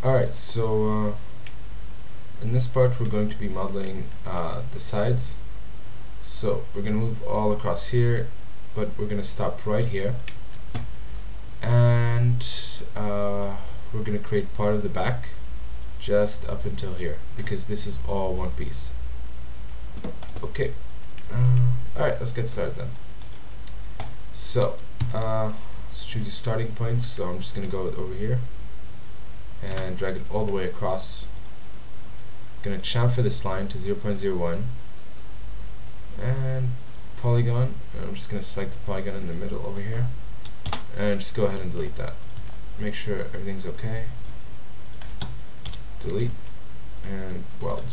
Alright, so in this part we're going to be modeling the sides. So we're going to move all across here, but we're going to stop right here, and we're going to create part of the back just up until here, because this is all one piece. Okay, alright, let's get started then. So let's choose a starting point. So I'm just going to go over here and drag it all the way across. Going to chamfer this line to 0.01 and polygon, and I'm just going to select the polygon in the middle over here and just go ahead and delete that. Make sure everything's okay. Delete and weld.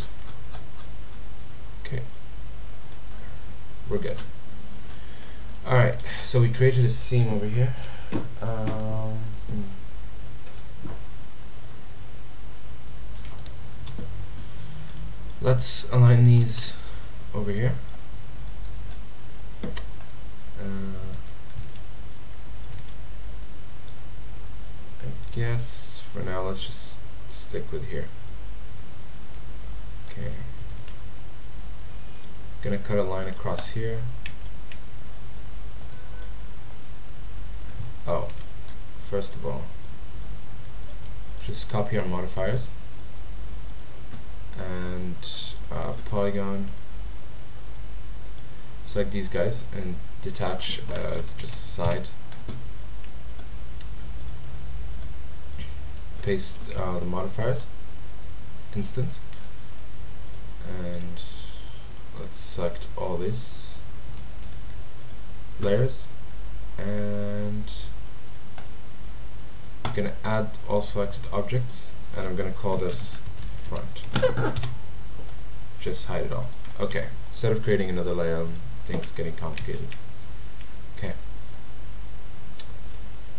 Okay, we're good. Alright, so we created a seam over here. Let's align these over here. I guess for now let's just stick with here. Okay. Gonna cut a line across here. Oh, first of all, just copy our modifiers and polygon, select these guys and detach as just side. Paste the modifiers, instanced, and let's select all these layers, and I'm going to add all selected objects, and I'm going to call this front. Just hide it all. Okay, instead of creating another layer, things getting complicated. Okay,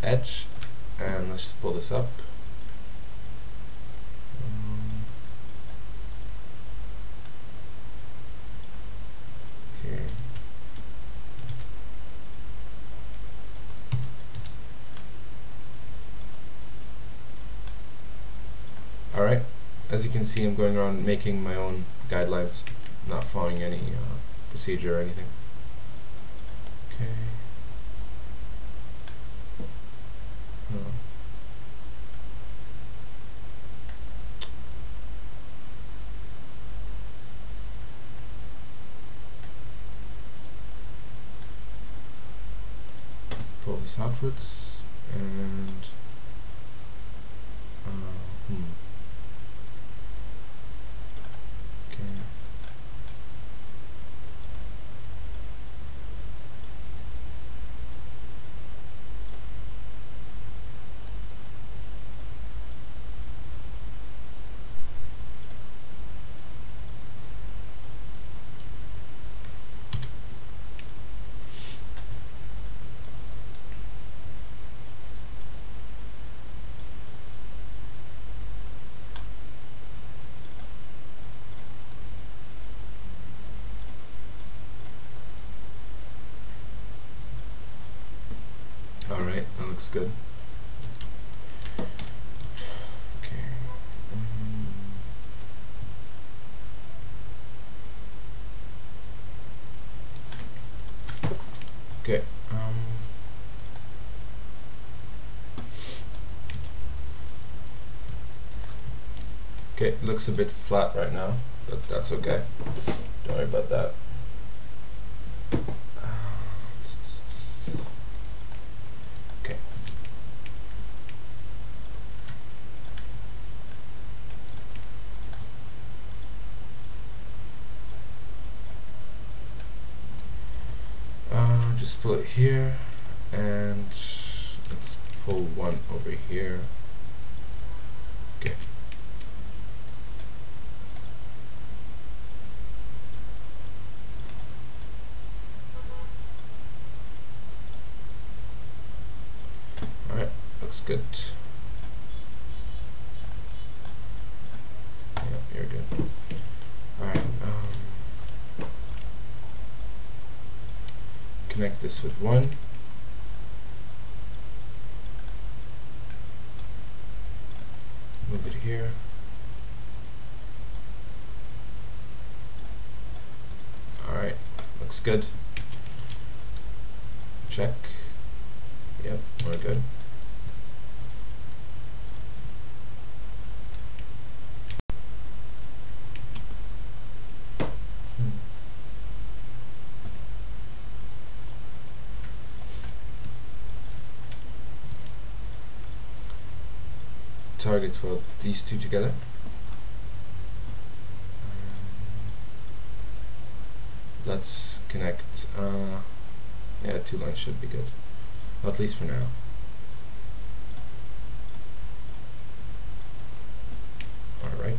edge, and let's just pull this up. Okay. Alright, as you can see, I'm going around making my own guidelines, not following any procedure or anything. Okay. Pull this outwards and alright, that looks good. Okay. Okay. Okay, it looks a bit flat right now, but that's okay. Don't worry about that. Okay. Just pull it here, and let's pull one over here. Okay. Alright, looks good. Yeah, you're good. Alright, connect this with 1. Move it here. Alright, looks good. Check. Yep, we're good. Target well these two together. Let's connect. Yeah, 2 lines should be good, well, at least for now. All right.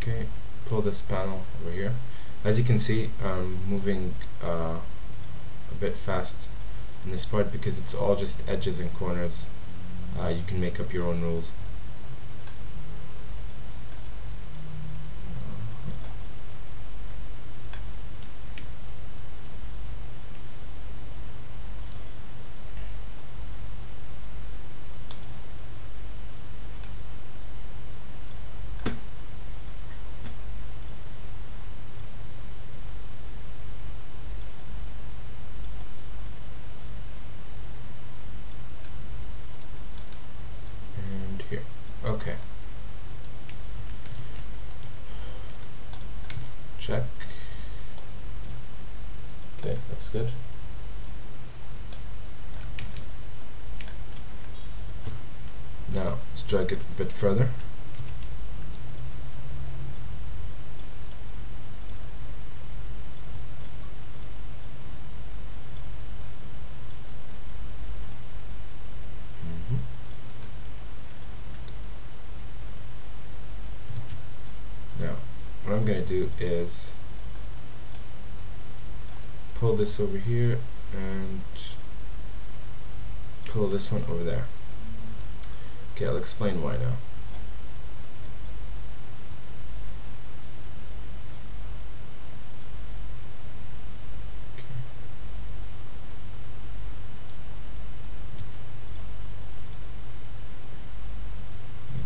Okay, pull this panel over here. As you can see, I'm moving a bit fast in this part because it's all just edges and corners. You can make up your own rules. Here. Okay. Check. Okay, looks good. Now, let's drag it a bit further. Now, what I'm going to do is pull this over here and pull this one over there. Okay, I'll explain why now.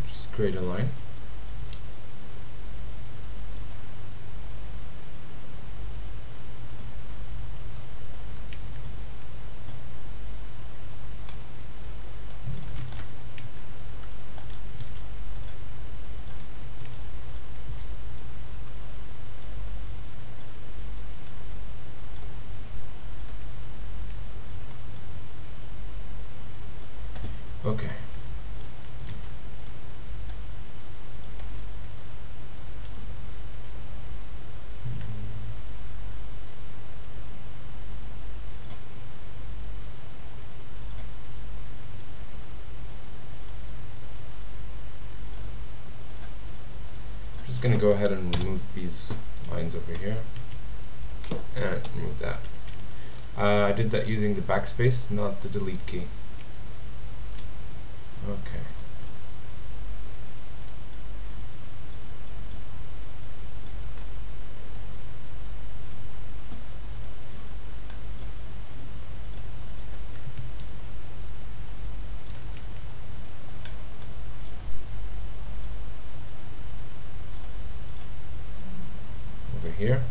Just create a line. Okay. Just going to go ahead and remove these lines over here and remove that. I did that using the backspace, not the delete key. Okay. Over here.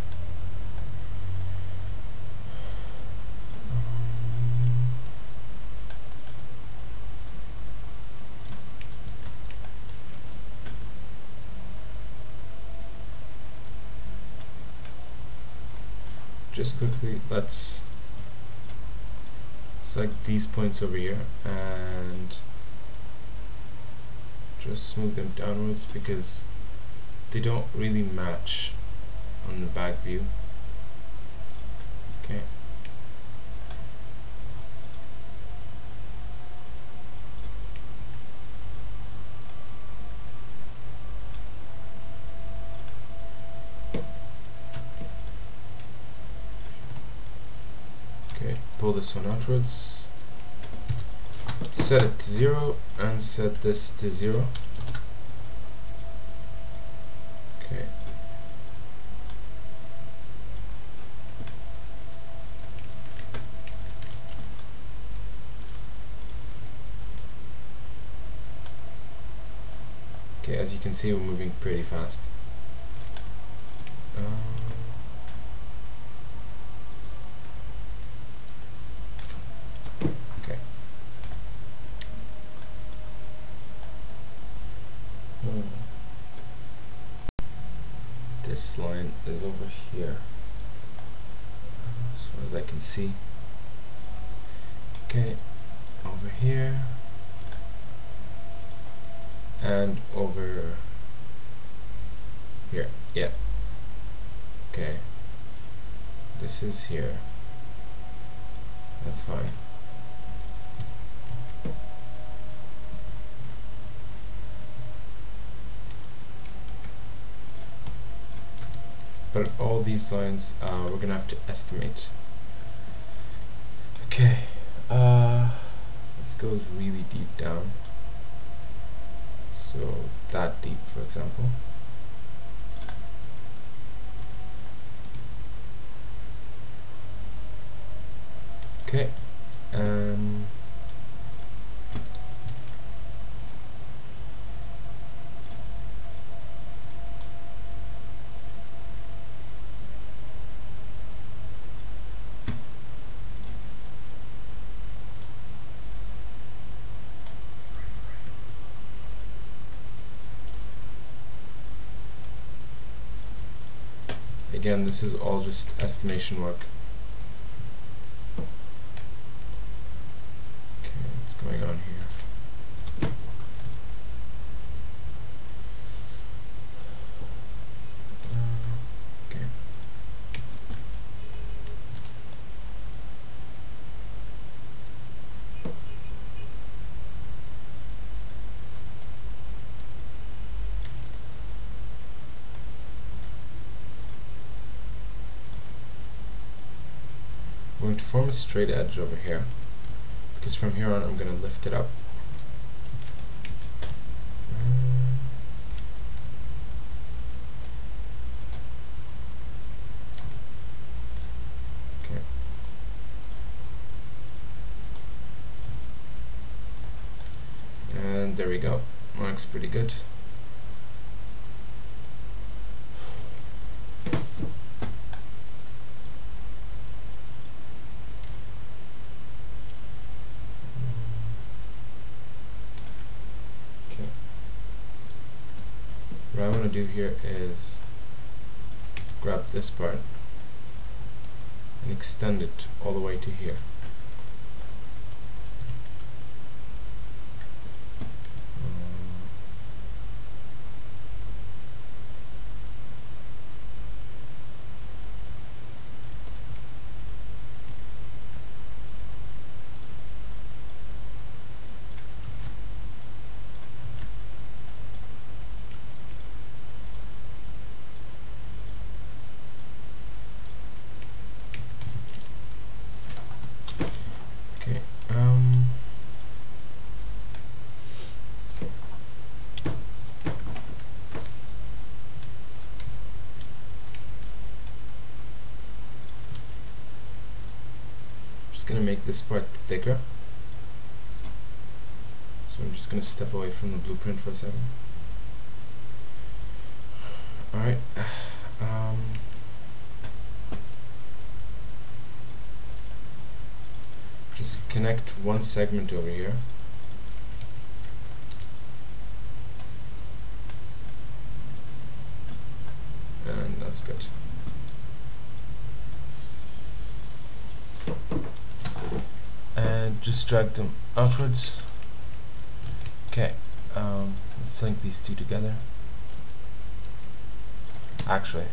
Just quickly, let's select these points over here and just smooth them downwards because they don't really match on the back view. Okay. Pull this one outwards. set it to 0 and set this to 0. Okay. Okay, as you can see, we're moving pretty fast. Okay. This line is over here, as far as I can see. Okay, over here, and over here. Yeah. Okay. This is here. That's fine. But all these lines we're gonna have to estimate. Okay, this goes really deep down. So that deep, for example. Okay, again, this is all just estimation work. Okay, what's going on here? Okay. I'm going to form a straight edge over here, because from here on I'm going to lift it up. Okay. And there we go. Looks pretty good. What I want to do here is grab this part and extend it all the way to here. Going to make this part thicker, so I'm just going to step away from the blueprint for a second. Alright, just connect one segment over here. And that's good. And just drag them outwards. Okay, let's link these two together. Actually,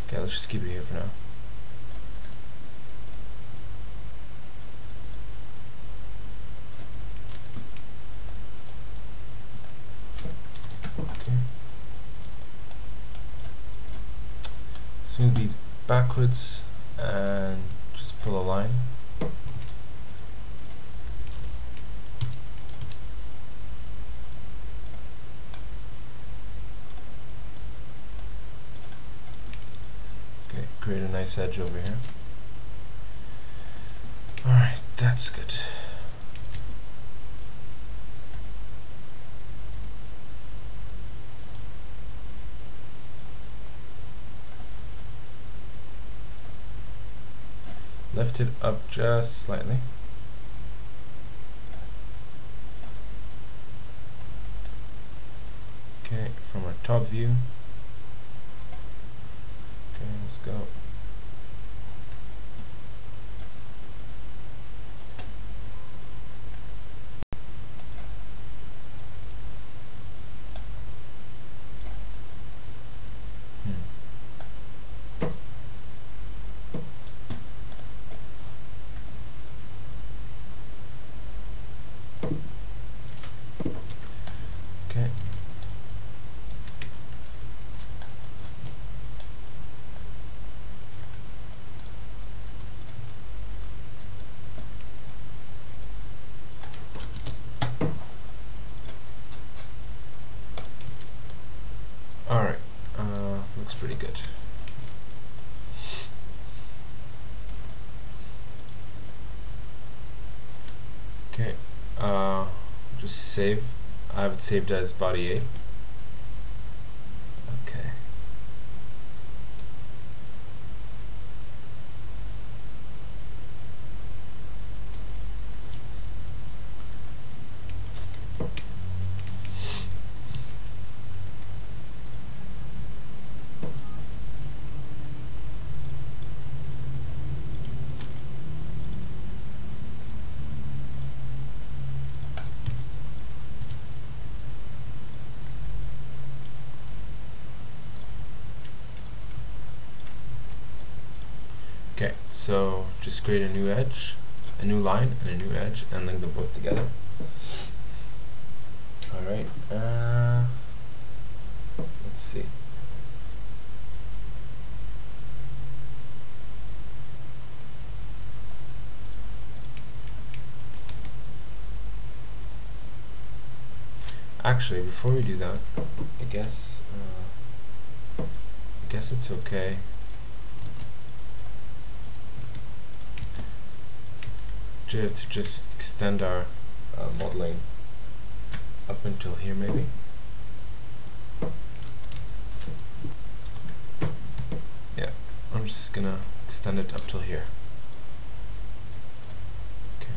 okay, let's just keep it here for now. smooth these backwards and just pull a line. Okay, create a nice edge over here. Alright, that's good. Lift it up just slightly. Okay, from our top view. Okay, let's go. Okay. Alright, looks pretty good. Okay, just save. I have it saved as body 8. Okay. Okay, so just create a new edge, a new line, and a new edge, and link them both together. Alright, let's see. Actually, before we do that, I guess it's okay. To just extend our modeling up until here, maybe. Yeah, I'm just gonna extend it up till here. Okay.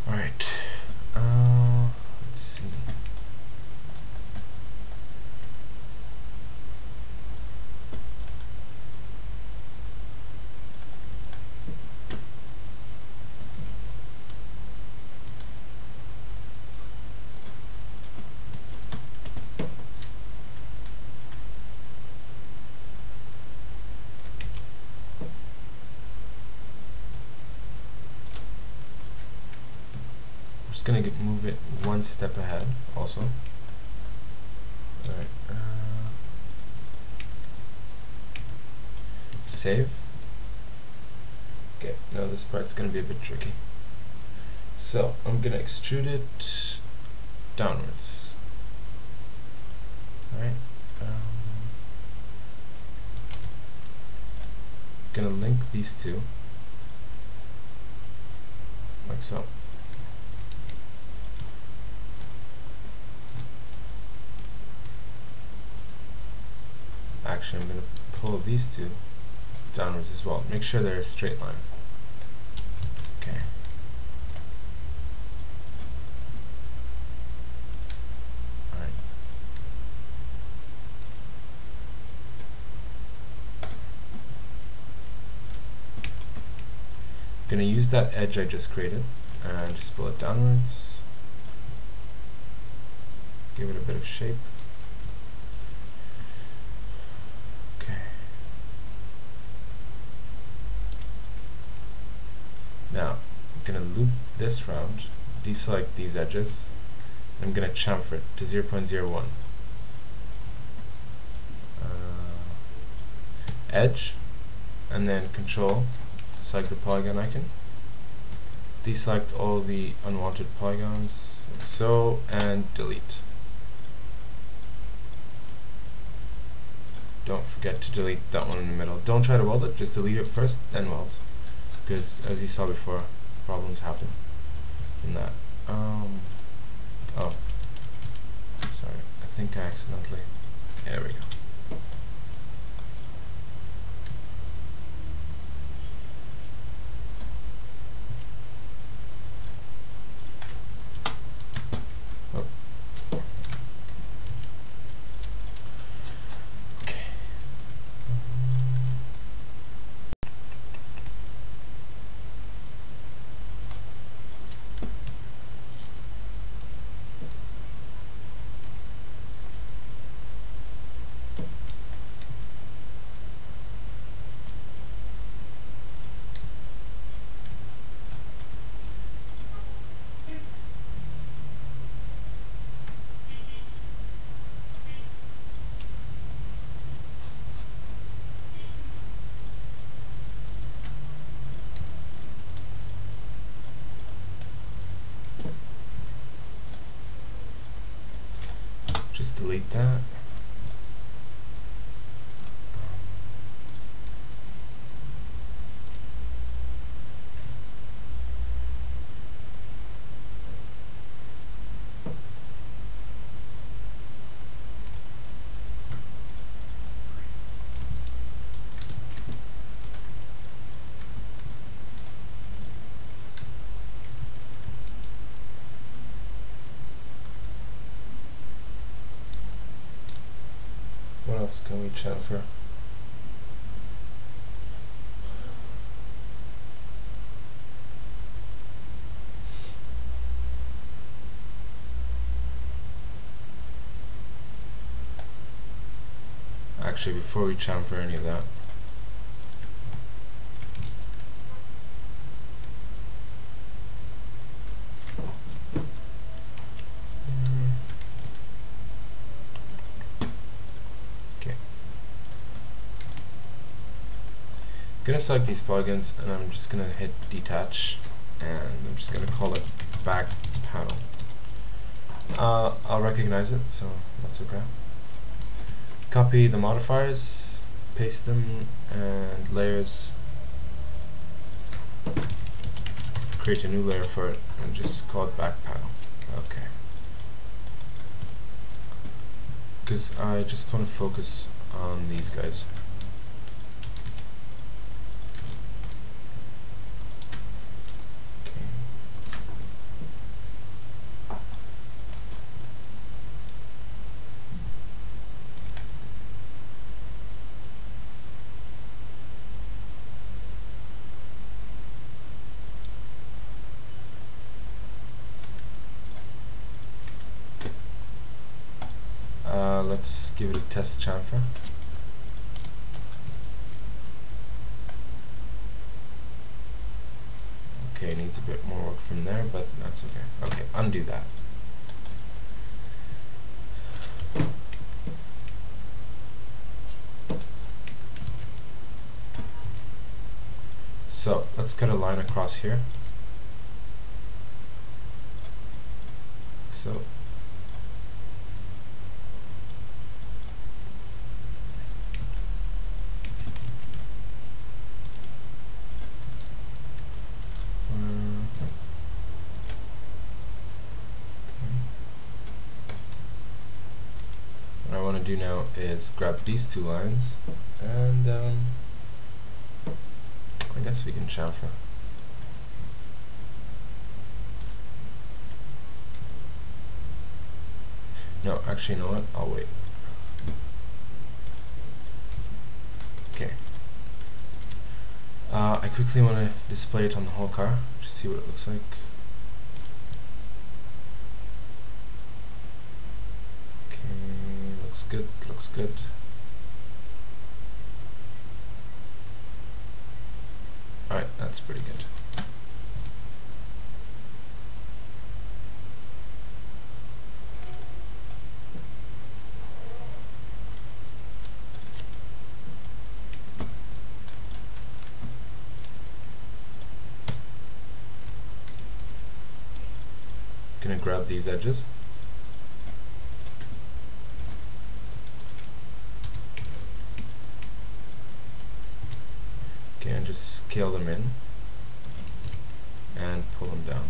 Alright, let's see. Just gonna move it one step ahead also. Alright, save. Okay, now this part's gonna be a bit tricky. So I'm gonna extrude it downwards. Alright, gonna link these two like so. Actually, I'm going to pull these two downwards as well. Make sure they're a straight line. Okay. Alright. I'm going to use that edge I just created. and just pull it downwards. Give it a bit of shape. Okay. Now, I'm going to loop this round, deselect these edges, and I'm going to chamfer it to 0.01. Edge, and then Control, select the polygon icon, deselect all the unwanted polygons, like so, and delete. Don't forget to delete that one in the middle. Don't try to weld it, just delete it first, then weld. Because as you saw before, problems happen from that. Oh, sorry, I think I accidentally, there we go. Just delete that. What else can we chamfer? Actually, before we chamfer any of that, okay. I'm gonna select these polygons and I'm just gonna hit detach, and I'm just gonna call it back panel. I'll recognize it, so that's okay. Copy the modifiers, paste them, and layers. Create a new layer for it and just call it back panel. Okay. Because I just want to focus on these guys. Let's give it a test chamfer. Okay, needs a bit more work from there, but that's okay. Okay, undo that. So let's cut a line across here. So what I want to do now is grab these two lines and I guess we can chamfer. No, actually, you know what? I'll wait. Okay. I quickly want to display it on the whole car, just see what it looks like. good, looks good. Alright, that's pretty good. Gonna grab these edges. Okay, and just scale them in and pull them down.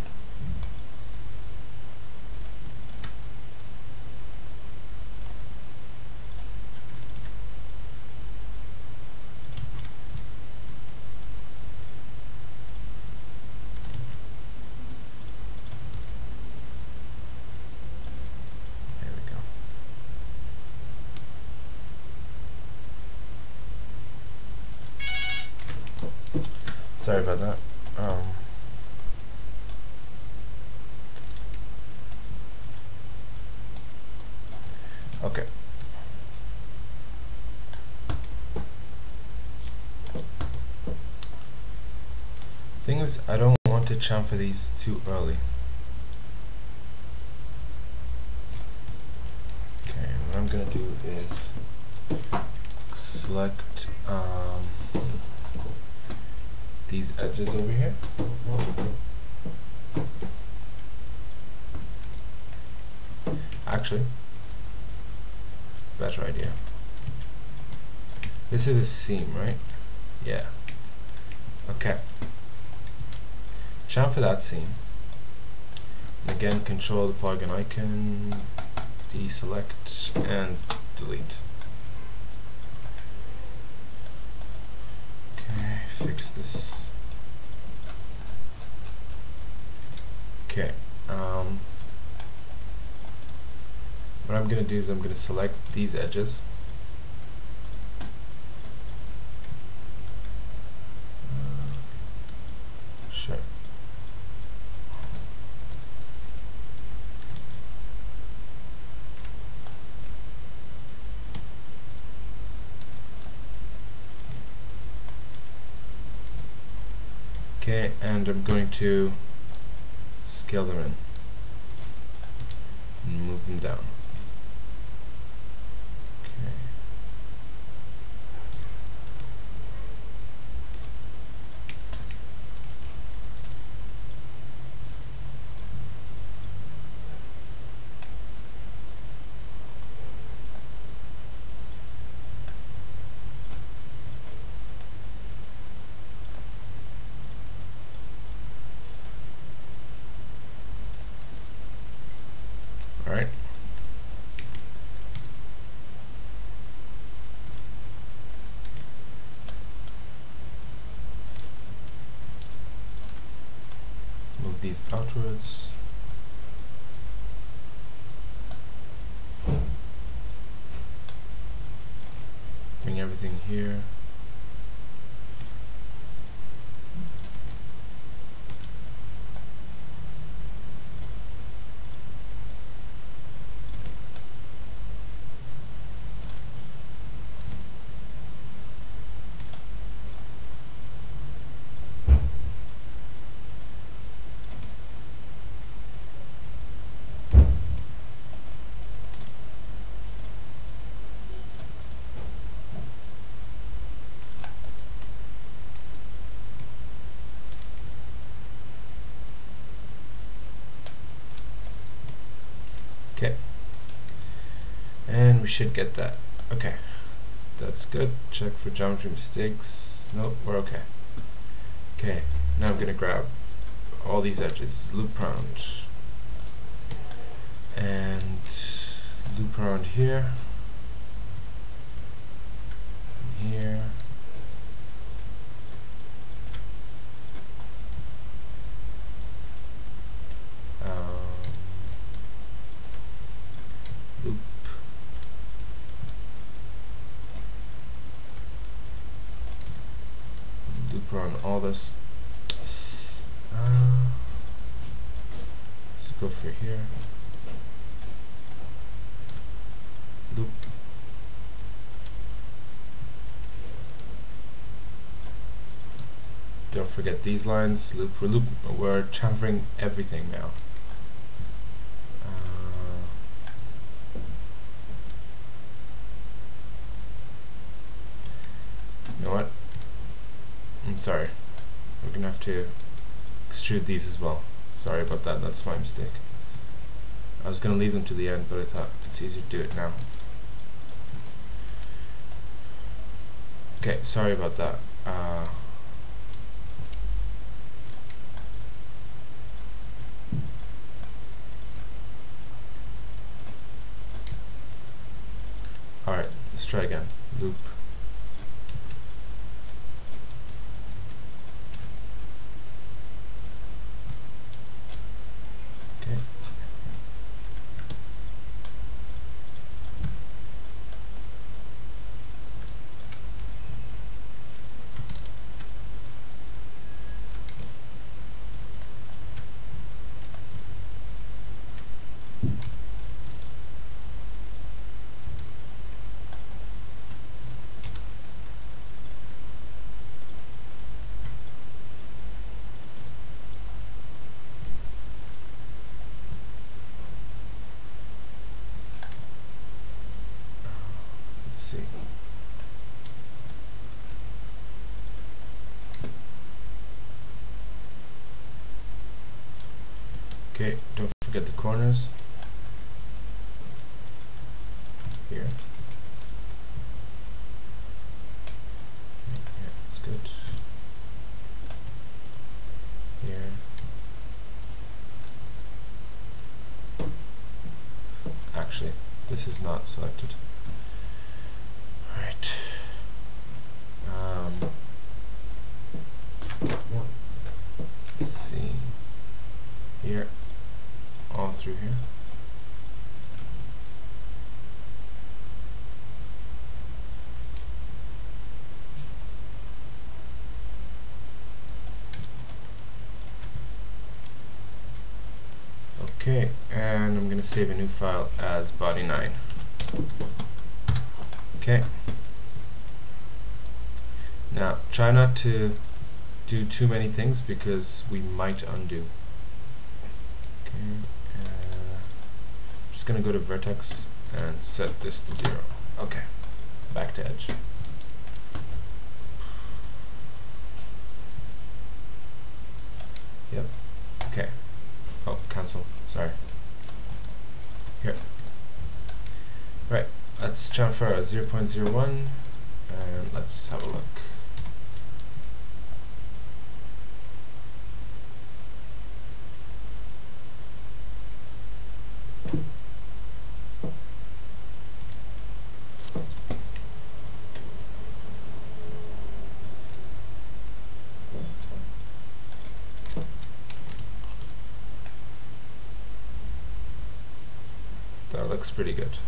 There we go. Sorry about that. Okay. Thing is, I don't want to chamfer these too early. Okay, what I'm gonna do is select these edges over here. Actually, better idea. This is a seam, right? Yeah. Okay. Chamfer that seam. And again, control the polygon icon, deselect, and delete. Okay, fix this. Okay. What I'm going to do is I'm going to select these edges. Sure. Okay, and I'm going to scale them in and move them down. Alright. Move these outwards. Bring everything here. Okay, and we should get that. Okay, that's good. Check for geometry mistakes. Nope, we're okay. Okay, now I'm gonna grab all these edges, loop around, and loop around here, and here. Loop. Loop around all this. Let's go for here. Loop. Don't forget these lines. We're chamfering everything now. You know what? I'm sorry. We're gonna have to extrude these as well. Sorry about that. That's my mistake. I was gonna leave them to the end, but I thought it's easier to do it now. Okay, sorry about that. Alright, let's try again. Loop. Okay. Let's see. Okay, don't forget the corners. Here. Yeah, that's good. Here. Actually, this is not selected. Alright. Let's see. Here. All through here. Okay, and I'm going to save a new file as body9. Okay. Now, try not to do too many things because we might undo. Okay, I'm just going to go to vertex and set this to 0. Okay, back to edge. Yep, okay. Oh, cancel, sorry. Here. Right, let's chamfer 0.01 and let's have a look. That looks pretty good.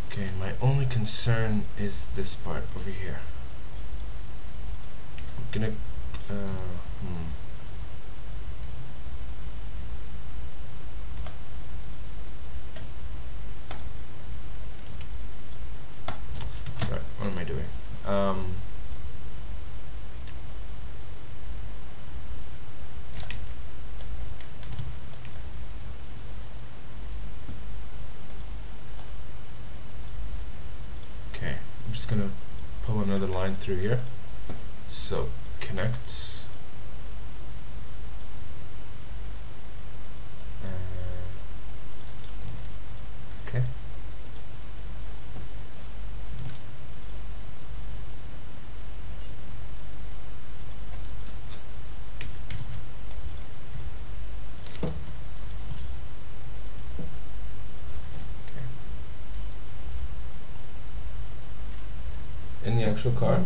Okay, my only concern is this part over here. I'm gonna Right, what am I doing? Okay, I'm just gonna pull another line through here. So connects. Okay. In the actual car,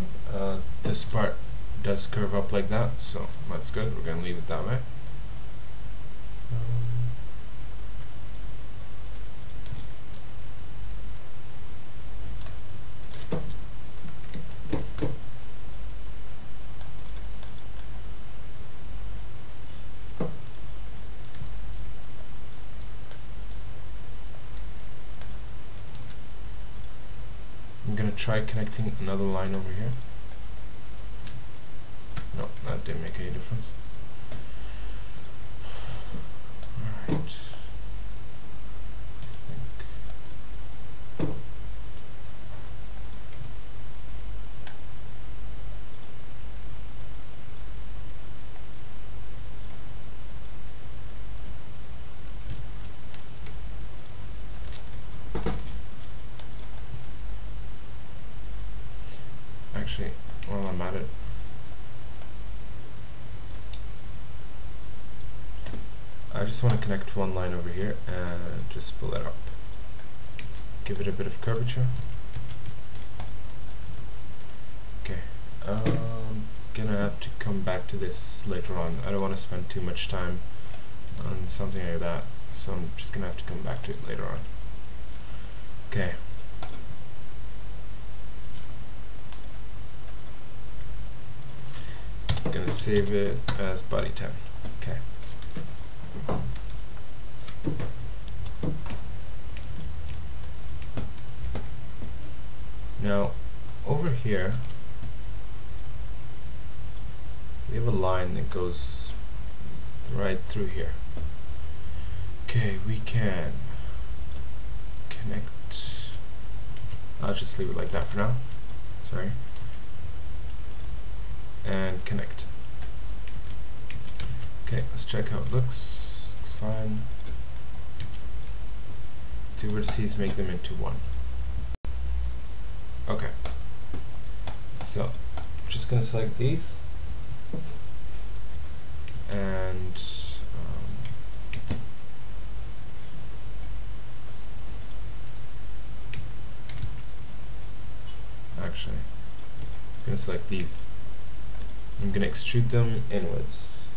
this part does curve up like that, so that's good. We're going to leave it that way. gonna try connecting another line over here. No, that didn't make any difference. Alright. Actually, while I'm at it, I just want to connect one line over here and just split it up. Give it a bit of curvature. Okay, gonna have to come back to this later on. I don't want to spend too much time on something like that, so I'm just gonna have to come back to it later on. Okay. Gonna save it as body 10. Okay. Now, over here, we have a line that goes right through here. Okay, we can connect. I'll just leave it like that for now. Sorry. And connect. Okay, let's check how it looks. Looks fine. Two vertices, make them into one. Okay. So, I'm just gonna select these and actually, I'm gonna select these. I'm gonna extrude them inwards.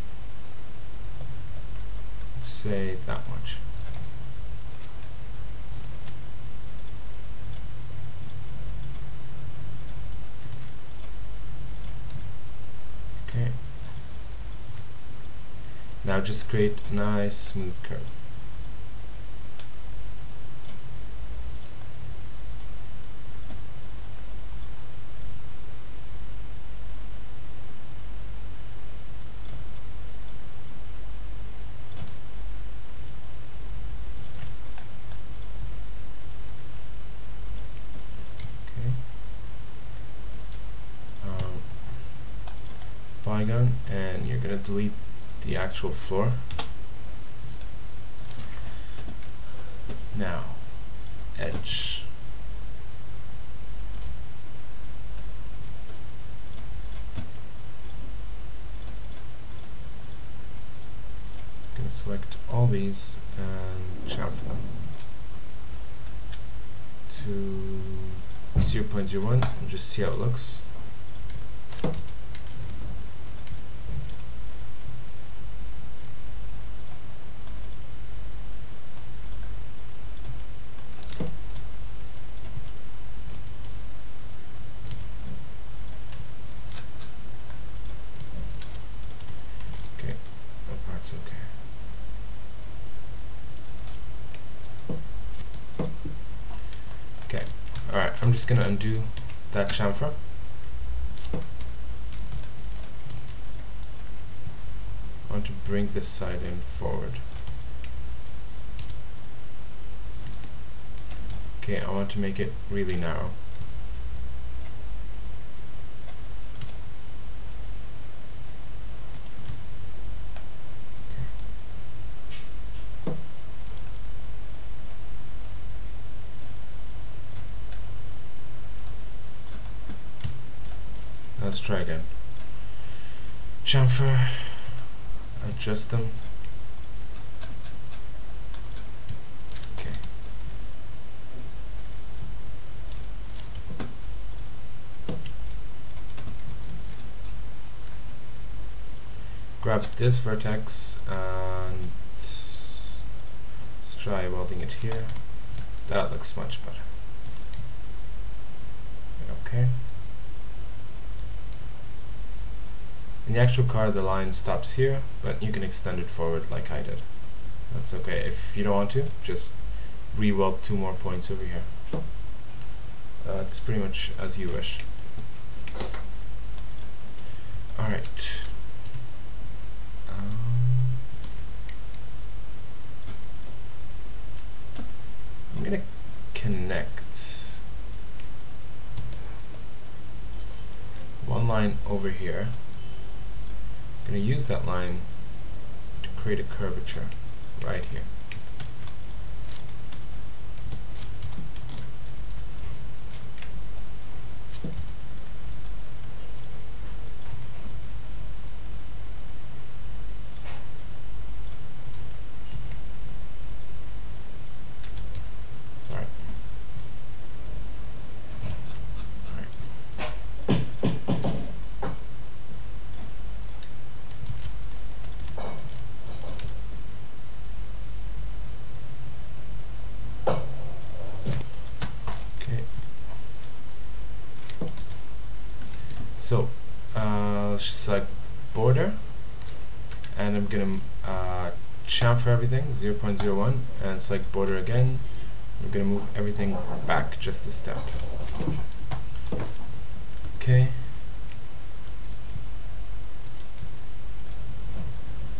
Let's say that much. Okay. Now just create a nice smooth curve. Polygon, and you're going to delete the actual floor. Now, edge. I'm going to select all these and chamfer them to 0.01 and just see how it looks. Alright, I'm just going to undo that chamfer. I want to bring this side in forward. Okay, I want to make it really narrow. Let's try again. Chamfer, adjust them. Okay. Grab this vertex and let's try welding it here. That looks much better. Okay. In the actual car, the line stops here, but you can extend it forward like I did. That's okay. If you don't want to, just re-weld 2 more points over here. It's pretty much as you wish. Alright. I'm gonna connect one line over here. I'm gonna use that line to create a curvature right here. So, select border, and I'm gonna chamfer everything 0.01, and select border again. I'm gonna move everything back just a step. Okay.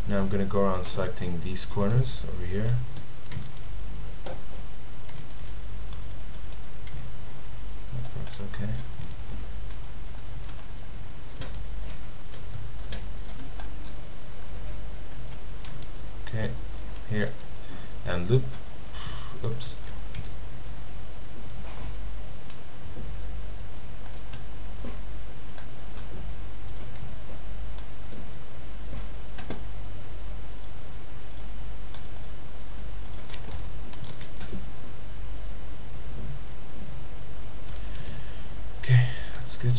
Now I'm gonna go around selecting these corners over here. That's okay. Okay, here, and loop. Oops. Okay, that's good.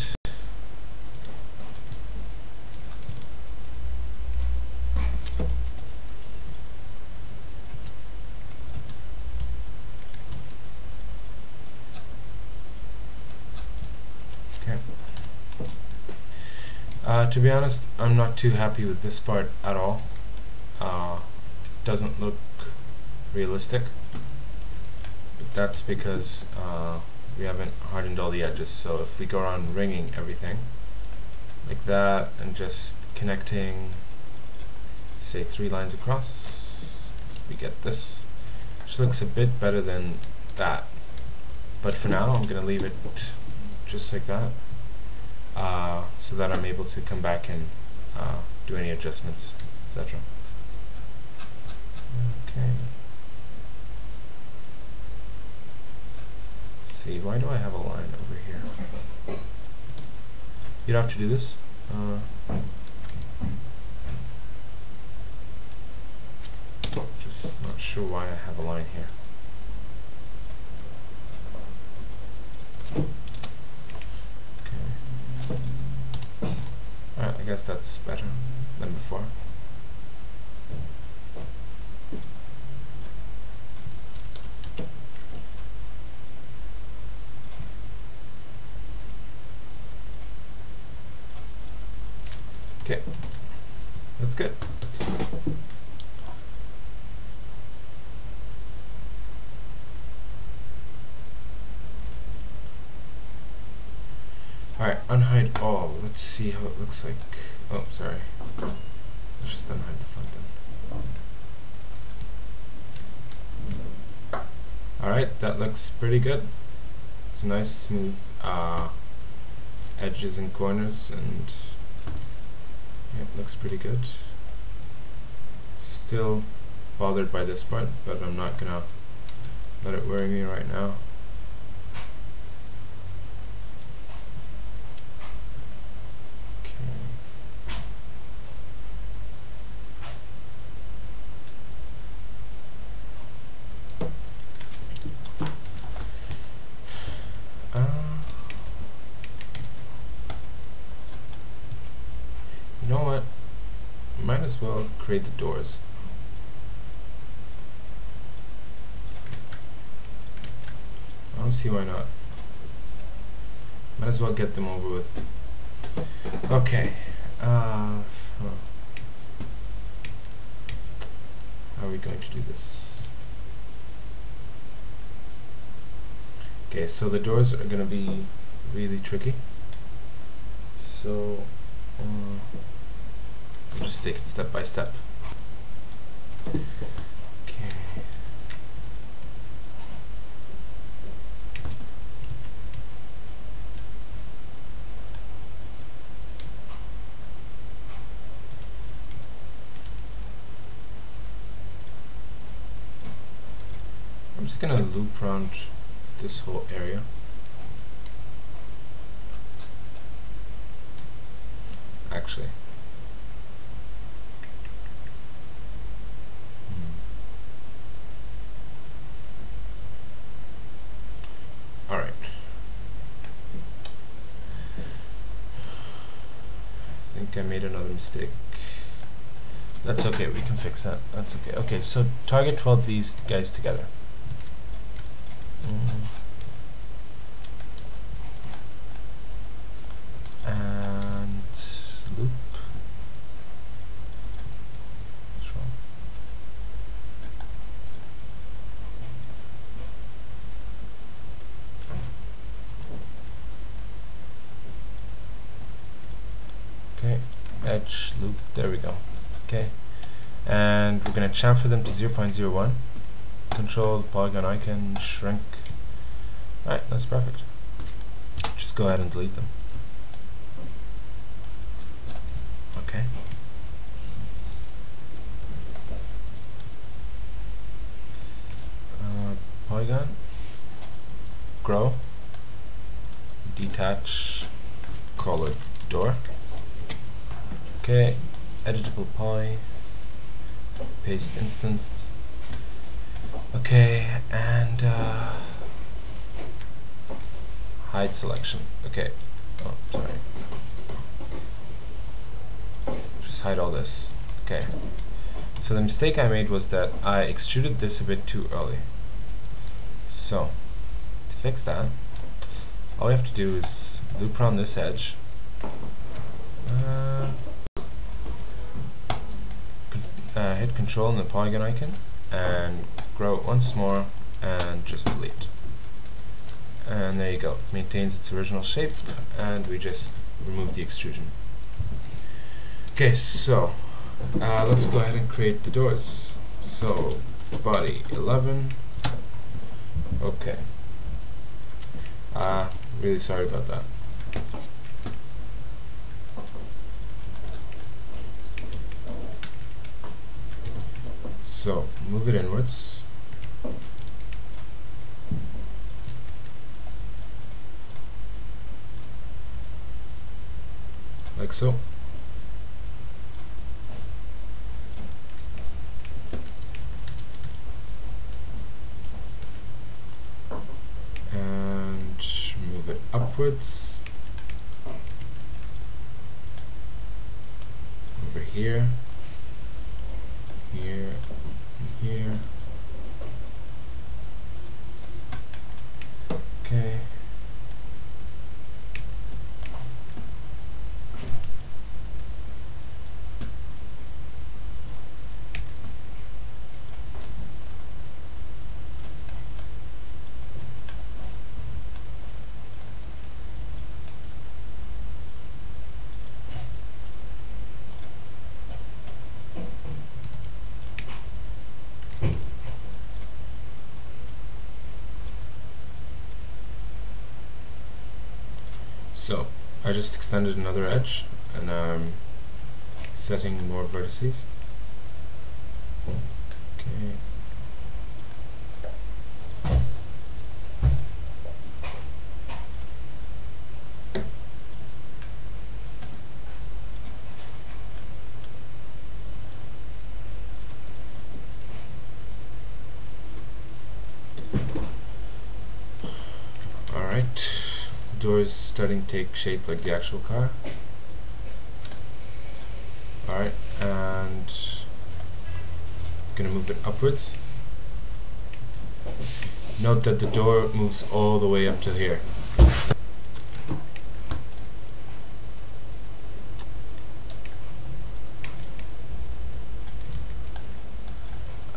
To be honest, I'm not too happy with this part at all. It doesn't look realistic, but that's because we haven't hardened all the edges. So if we go around ringing everything like that and just connecting, say 3 lines across, we get this, which looks a bit better than that. But for now, I'm going to leave it just like that. So that I'm able to come back and do any adjustments, etc. Okay. Let's see, why do I have a line over here? You don't have to do this. Just not sure why I have a line here. Alright, I guess that's better than before. Okay, that's good. Alright, unhide all. Let's see how it looks like. Oh, sorry. Let's just unhide the front end. Alright, that looks pretty good. It's nice, smooth edges and corners, and yeah, it looks pretty good. Still bothered by this part, but I'm not gonna let it worry me right now. You know what? Might as well create the doors. I don't see why not. Might as well get them over with. Okay. How are we going to do this? Okay, so the doors are going to be really tricky. So we'll just take it step by step. Okay. I'm just going to loop around this whole area. Actually. Alright. I think I made another mistake. That's okay, we can fix that. That's okay. Okay, so target weld these guys together. And loop. What's wrong? Okay, edge loop, there we go. Okay, and we're going to chamfer them to 0.01. Control the polygon icon, shrink. Alright, that's perfect. Just go ahead and delete them. Okay. Polygon, grow, detach, call it door. Okay, editable poly, paste instanced. Okay, and hide selection. Okay, oh, sorry. Just hide all this. Okay, so the mistake I made was that I extruded this a bit too early. So, to fix that, all we have to do is loop around this edge. Hit Control and the polygon icon, and grow it once more, and just delete. And there you go. It maintains its original shape, and we just remove the extrusion. Okay, so let's go ahead and create the doors. So, body 11. Okay. Really sorry about that. So, move it inwards. Like so. And move it upwards. Over here. Here. Here. Okay. So, I just extended another edge, and I'm setting more vertices. Okay. Alright. Door is starting to take shape like the actual car. Alright, and I'm gonna move it upwards. Note that the door moves all the way up to here.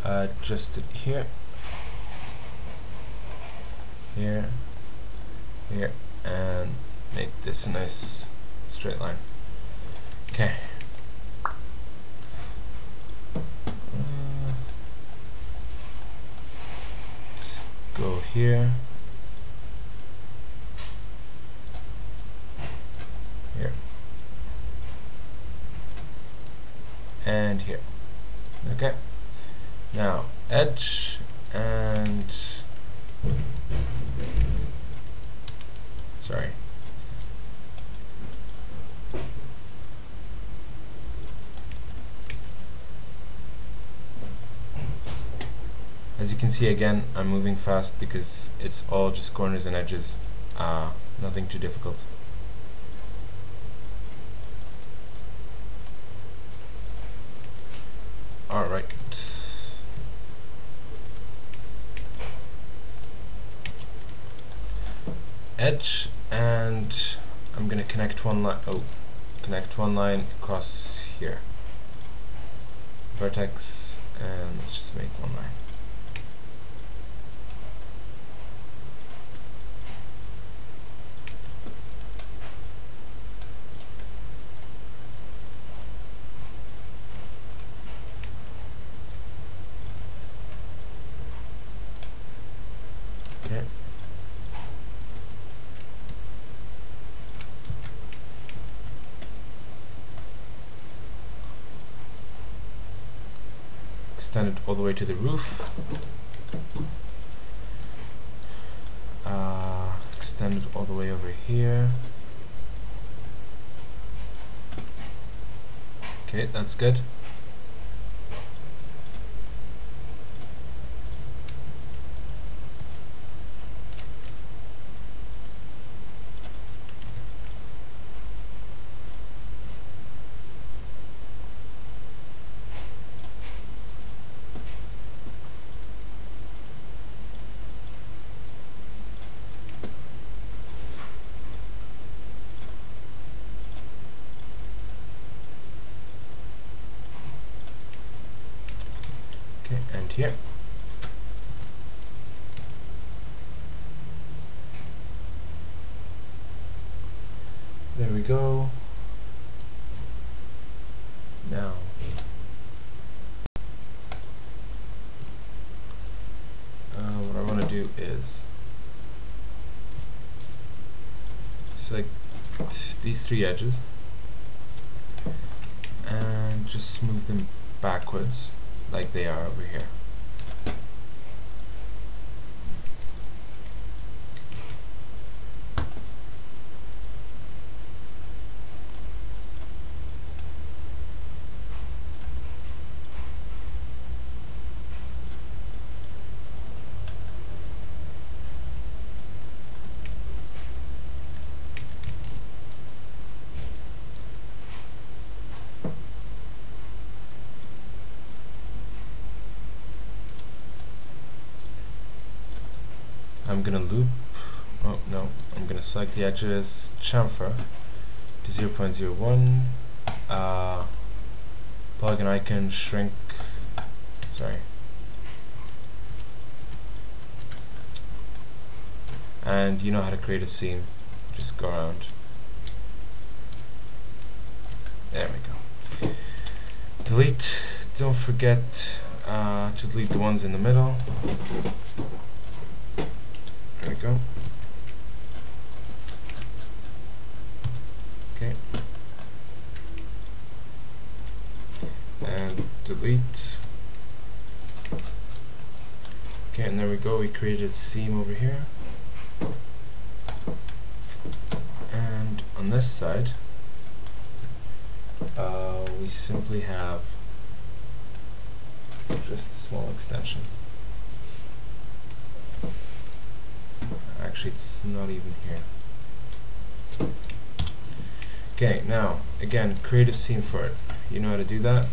Adjust it here. Here. here and make this a nice straight line. Okay. Let's go here. Here. And here. Okay. Now, edge and sorry. As you can see, again, I'm moving fast because it's all just corners and edges, nothing too difficult. Alright. Edge, and I'm gonna connect one line. Connect one line across here. Vertex, and let's just make one line. Okay. Extend it all the way to the roof. Extend it all the way over here. Okay, that's good. Okay, and here. There we go. Now, what I want to do is select these three edges and just move them backwards like they are over here. I'm gonna loop, oh no, I'm gonna select the edges, chamfer to 0.01, polygon icon, shrink, sorry, and you know how to create a seam, just go around, there we go. Delete, don't forget to delete the ones in the middle. There we go. Okay. And delete. Okay, and there we go. We created a seam over here. And on this side, we simply have just a small extension. Actually, it's not even here. Okay, now, again, create a seam for it. You know how to do that?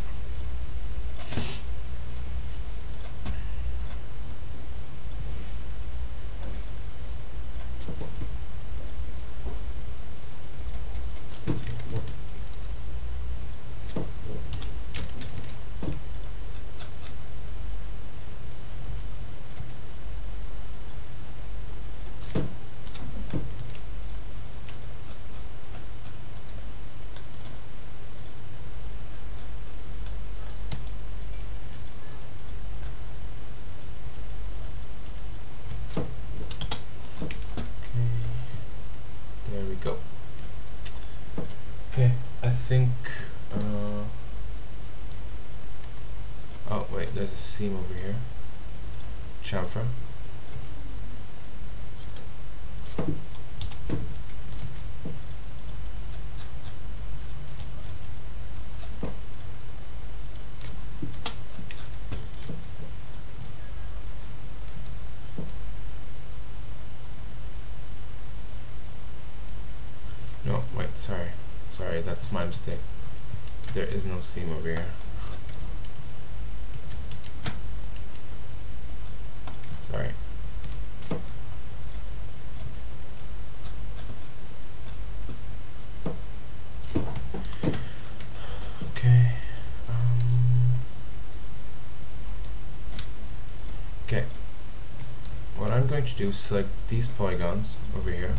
think oh wait, there's a seam over here. Chamfer. No, wait, sorry, that's my mistake. There is no seam over here. Sorry. Okay. Okay. What I'm going to do is select these polygons over here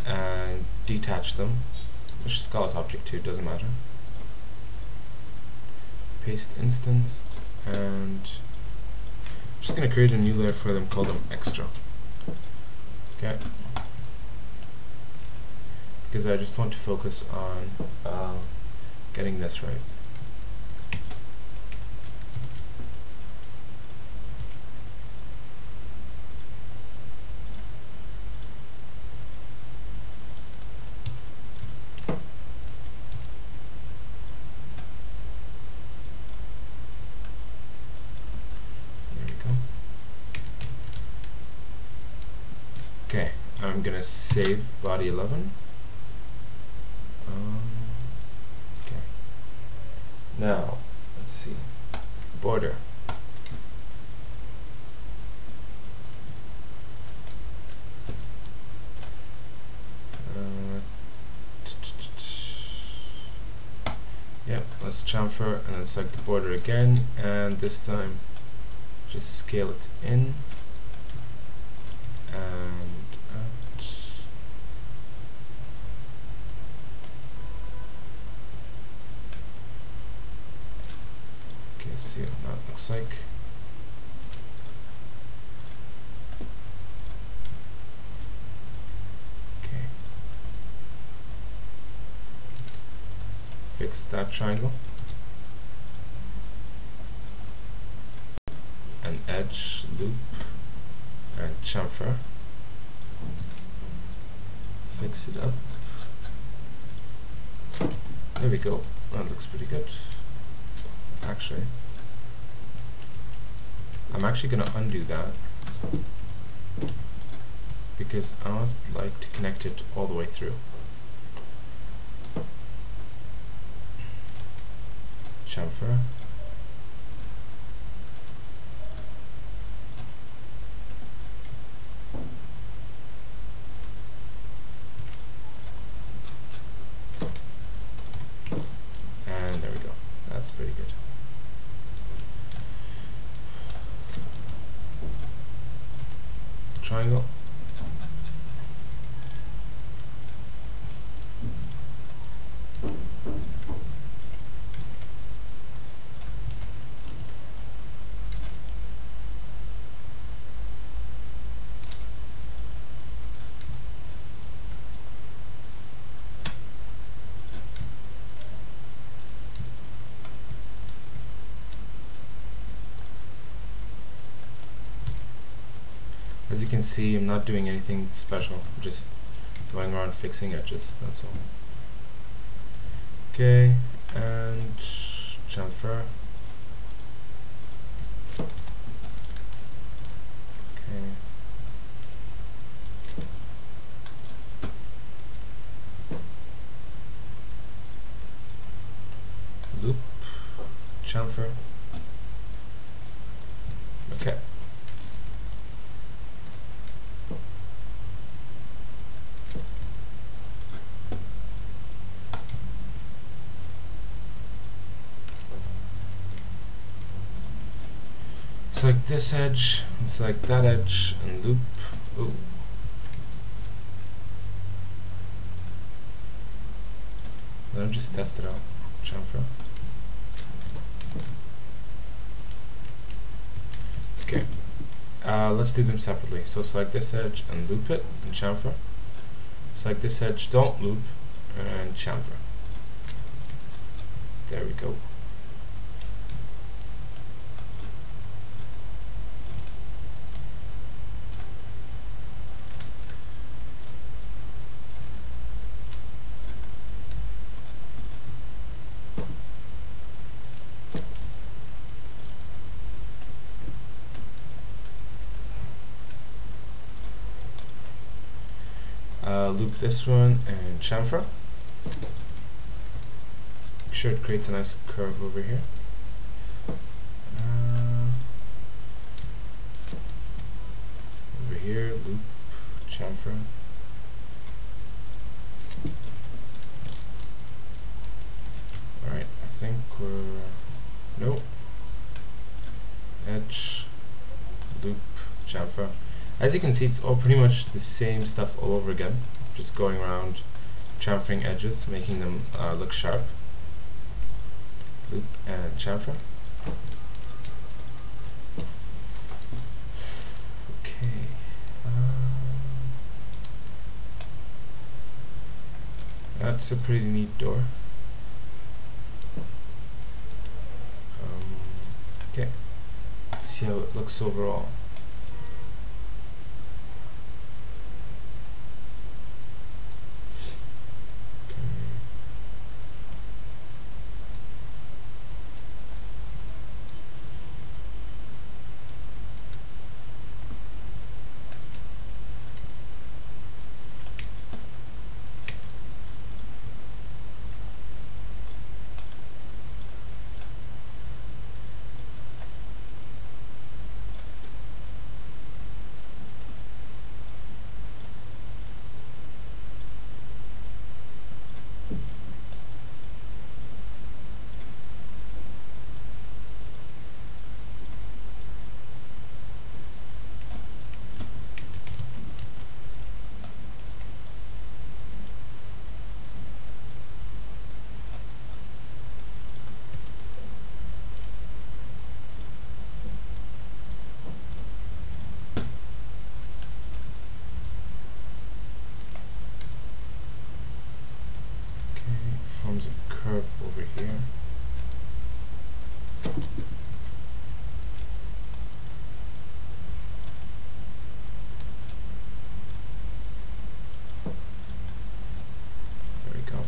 and detach them. Let's just call it object 2, doesn't matter. Paste instanced, and I'm just going to create a new layer for them, call them extra. Okay. Because I just want to focus on getting this right. Okay, I'm gonna save body 11. Okay. Now, let's see. Border. Yep, let's chamfer and then select the border again, and this time just scale it in and out. Okay, see what that looks like. Okay. Fix that triangle. And edge loop and chamfer. Fix it up. There we go. That looks pretty good. Actually, I'm actually going to undo that because I don't like to connect it all the way through. Chamfer. And there we go. That's pretty good. Triangle. As you can see, I'm not doing anything special, I'm just going around fixing edges, that's all. Okay, and chamfer. Okay. Loop, chamfer. Okay. Select this edge, and select that edge, and loop. Ooh. Let me just test it out. Chamfer. Okay. Let's do them separately. So select this edge and loop it, and chamfer. Select this edge, don't loop, and chamfer. There we go. Loop this one and chamfer. Make sure it creates a nice curve over here. Over here, loop, chamfer. Alright, I think we're... Nope. Edge, loop, chamfer. As you can see, it's all pretty much the same stuff all over again. Just going around chamfering edges, making them look sharp. Loop and chamfer. Okay. That's a pretty neat door. Okay. Let's see how it looks overall. Forms a curve over here. There we go.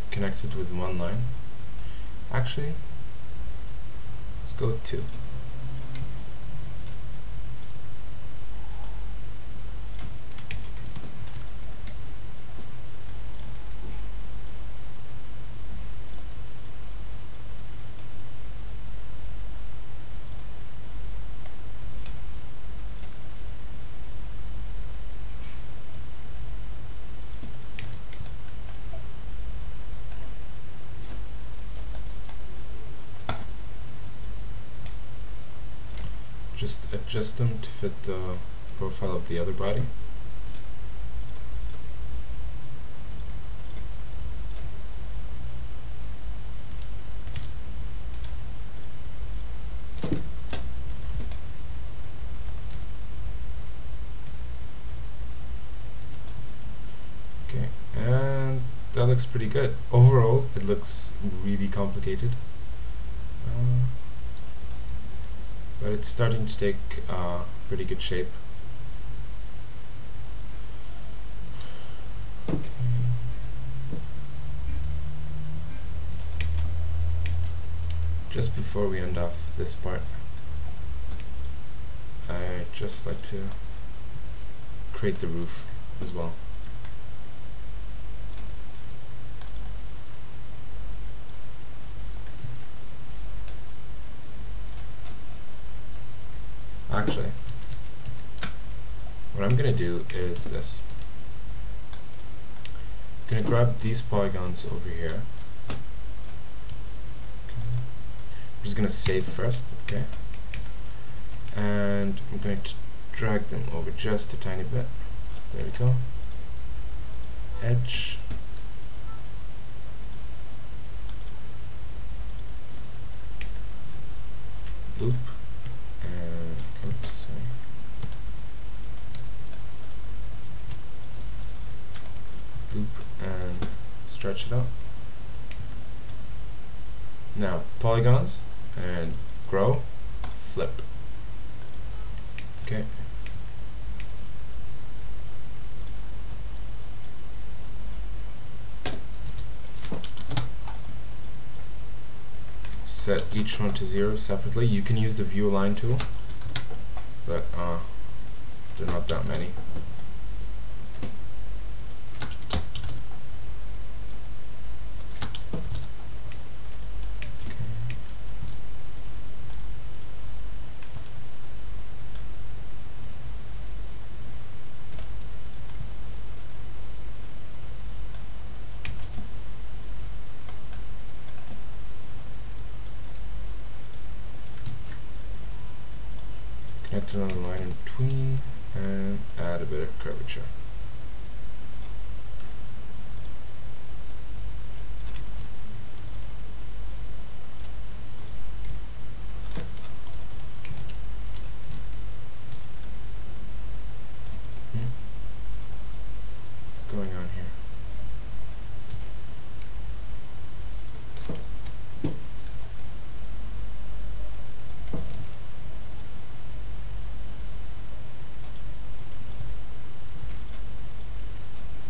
Connected with one line. Actually, let's go with two. Just adjust them to fit the profile of the other body. Okay, and that looks pretty good. Overall, it looks really complicated. But it's starting to take pretty good shape. Okay. Just before we end off this part, I'd just like to create the roof as well. actually, what I'm gonna do is this. I'm gonna grab these polygons over here. I'm just gonna save first, okay? And I'm going to drag them over just a tiny bit. There we go. Edge. Loop. And oops, sorry. Loop and stretch it out. Now polygons and grow, flip. Okay. Set each one to 0 separately. You can use the view align tool, but they're not that many. Connect another line in between and add a bit of curvature. What's going on here?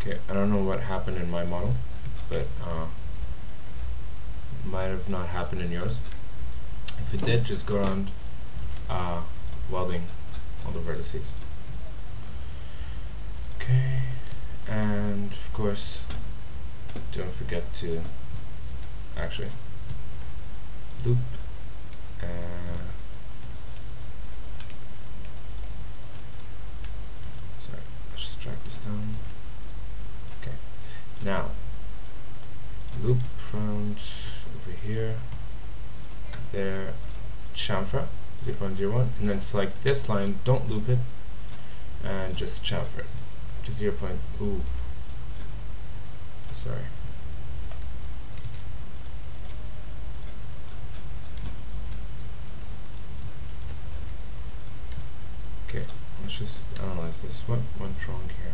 Okay, I don't know what happened in my model, but might have not happened in yours. If it did, just go around welding all the vertices. Okay, and of course, don't forget to actually loop and sorry, let's just drag this down. Okay, now loop around over here, there, chamfer 0.01, and then select this line, don't loop it, and just chamfer it to 0. Ooh, sorry. Okay, let's just analyze this. What went wrong here?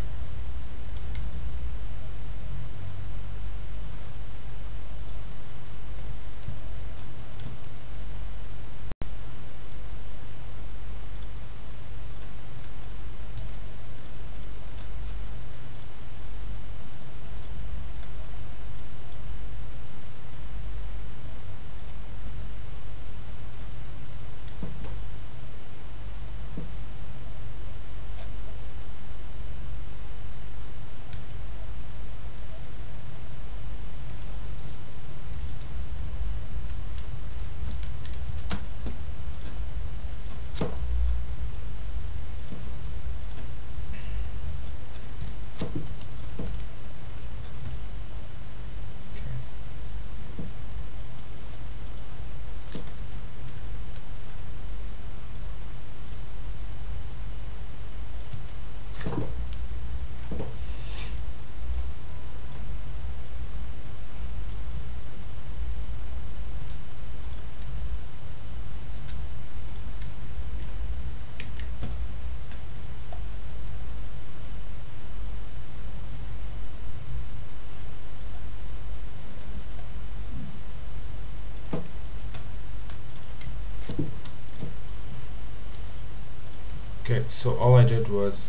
Okay, so all I did was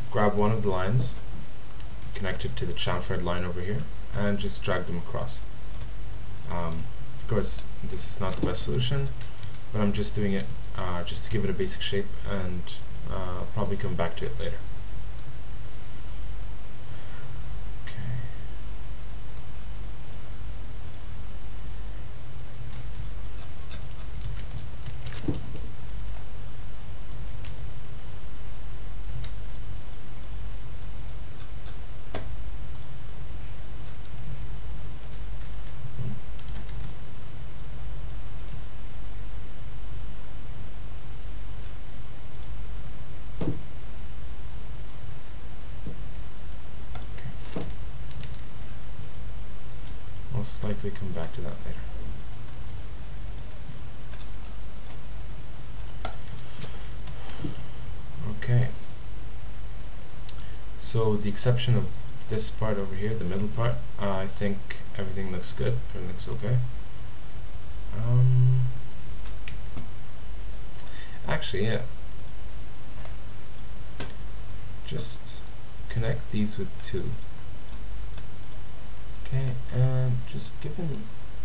grab one of the lines, connect it to the chamfered line over here, and just drag them across. Of course, this is not the best solution, but I'm just doing it just to give it a basic shape, and probably come back to it later. most likely come back to that later. Okay. So the exception of this part over here, the middle part, I think everything looks good. Everything looks okay. Actually, yeah. Just connect these with 2. Okay, and just give them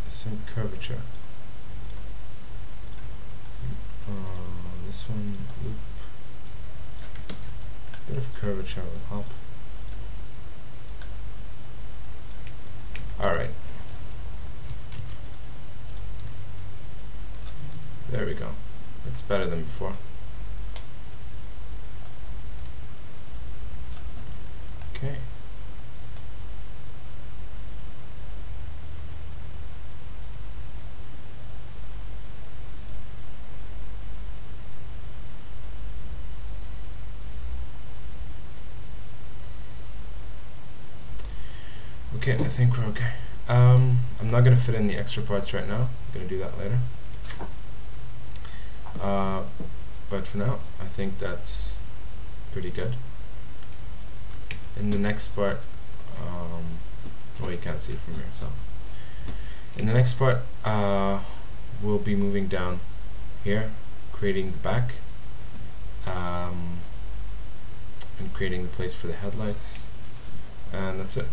some curvature. This one, loop. Bit of curvature will help. Alright. There we go. It's better than before. Okay. Okay, I think we're okay. I'm not going to fit in the extra parts right now. I'm going to do that later. But for now, I think that's pretty good. In the next part, well, you can't see it from here, so. In the next part, we'll be moving down here, creating the back, and creating the place for the headlights, and that's it.